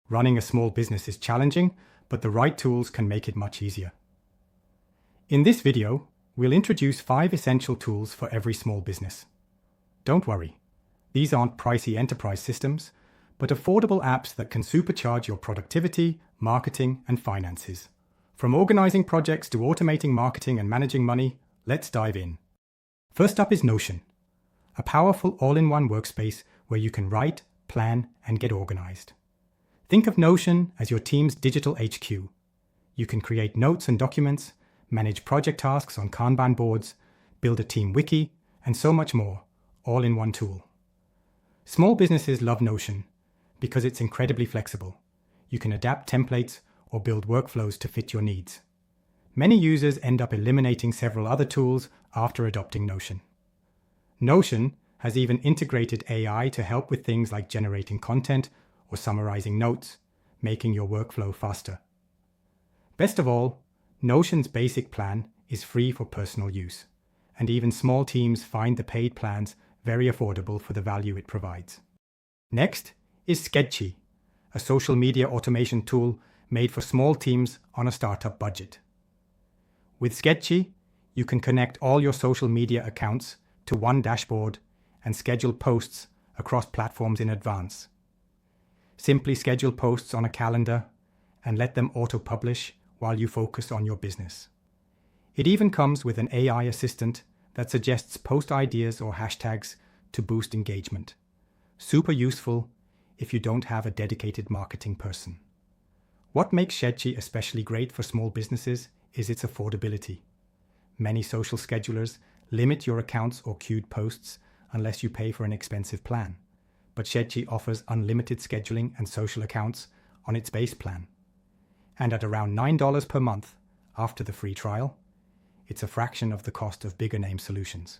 Running a small business is challenging, but the right tools can make it much easier. In this video, we'll introduce 5 essential tools for every small business. Don't worry, these aren't pricey enterprise systems, but affordable apps that can supercharge your productivity, marketing, and finances. From organizing projects to automating marketing and managing money, let's dive in. First up is Notion, a powerful all-in-one workspace where you can write, plan, and get organized. Think of Notion as your team's digital HQ. You can create notes and documents, manage project tasks on Kanban boards, build a team wiki, and so much more, all in one tool. Small businesses love Notion because it's incredibly flexible. You can adapt templates or build workflows to fit your needs. Many users end up eliminating several other tools after adopting Notion. Notion has even integrated AI to help with things like generating content or summarizing notes, making your workflow faster. Best of all, Notion's basic plan is free for personal use, and even small teams find the paid plans very affordable for the value it provides. Next is Schedchie, a social media automation tool made for small teams on a startup budget. With Schedchie, you can connect all your social media accounts to one dashboard and schedule posts across platforms in advance. Simply schedule posts on a calendar and let them auto-publish while you focus on your business. It even comes with an AI assistant that suggests post ideas or hashtags to boost engagement. Super useful if you don't have a dedicated marketing person. What makes Schedchie especially great for small businesses is its affordability. Many social schedulers limit your accounts or queued posts unless you pay for an expensive plan. But Schedchie offers unlimited scheduling and social accounts on its base plan. And at around $9 per month after the free trial, it's a fraction of the cost of bigger name solutions.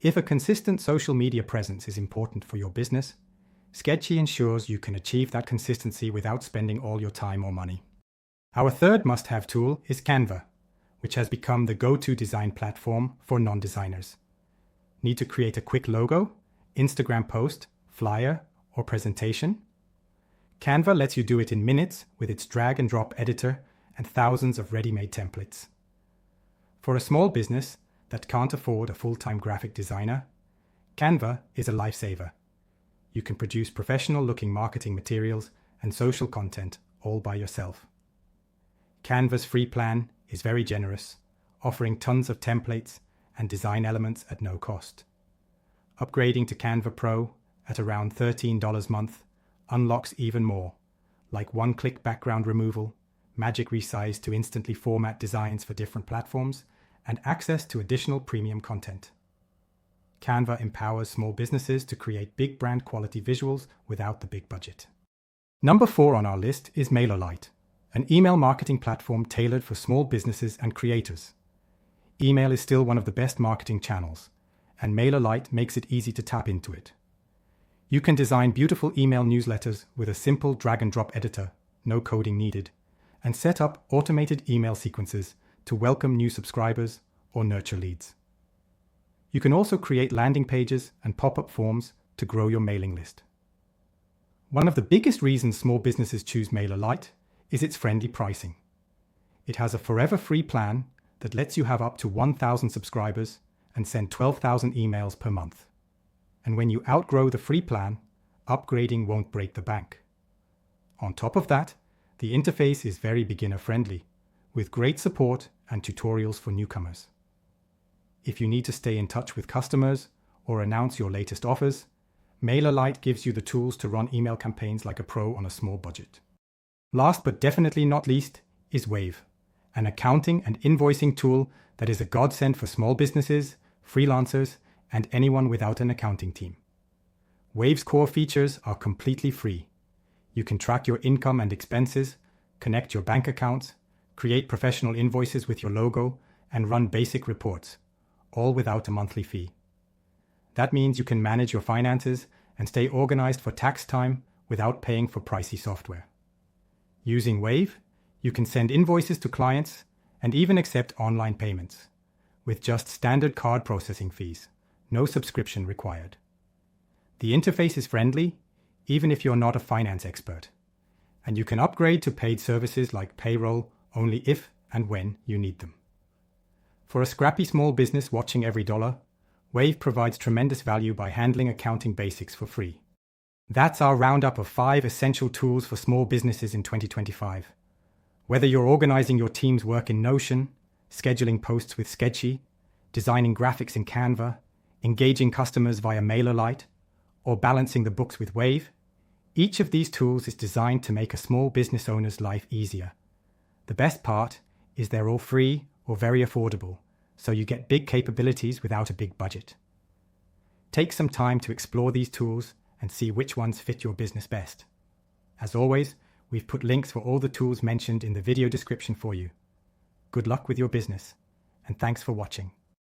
If a consistent social media presence is important for your business, Schedchie ensures you can achieve that consistency without spending all your time or money. Our third must-have tool is Canva, which has become the go-to design platform for non-designers. Need to create a quick logo, Instagram post, flyer, or presentation? Canva lets you do it in minutes with its drag and drop editor and thousands of ready-made templates. For a small business that can't afford a full-time graphic designer, Canva is a lifesaver. You can produce professional-looking marketing materials and social content all by yourself. Canva's free plan is very generous, offering tons of templates and design elements at no cost. Upgrading to Canva Pro at around $13 a month unlocks even more, like one-click background removal, magic resize to instantly format designs for different platforms, and access to additional premium content. Canva empowers small businesses to create big brand quality visuals without the big budget. Number 4 on our list is MailerLite, an email marketing platform tailored for small businesses and creators. Email is still one of the best marketing channels, and MailerLite makes it easy to tap into it. You can design beautiful email newsletters with a simple drag-and-drop editor, no coding needed, and set up automated email sequences to welcome new subscribers or nurture leads. You can also create landing pages and pop-up forms to grow your mailing list. One of the biggest reasons small businesses choose MailerLite is its friendly pricing. It has a forever free plan that lets you have up to 1,000 subscribers and send 12,000 emails per month. And when you outgrow the free plan, upgrading won't break the bank. On top of that, the interface is very beginner-friendly, with great support and tutorials for newcomers. If you need to stay in touch with customers or announce your latest offers, MailerLite gives you the tools to run email campaigns like a pro on a small budget. Last but definitely not least is Wave, an accounting and invoicing tool that is a godsend for small businesses, freelancers, and anyone without an accounting team. Wave's core features are completely free. You can track your income and expenses, connect your bank accounts, create professional invoices with your logo, and run basic reports, all without a monthly fee. That means you can manage your finances and stay organized for tax time without paying for pricey software. Using Wave, you can send invoices to clients and even accept online payments, with just standard card processing fees, no subscription required. The interface is friendly, even if you're not a finance expert. and you can upgrade to paid services like payroll only if and when you need them. For a scrappy small business watching every dollar, Wave provides tremendous value by handling accounting basics for free. That's our roundup of 5 essential tools for small businesses in 2025. Whether you're organizing your team's work in Notion, scheduling posts with Schedchie, designing graphics in Canva, engaging customers via MailerLite, or balancing the books with Wave, each of these tools is designed to make a small business owner's life easier. The best part is they're all free or very affordable, so you get big capabilities without a big budget. Take some time to explore these tools and see which ones fit your business best. As always, we've put links for all the tools mentioned in the video description for you. Good luck with your business, and thanks for watching.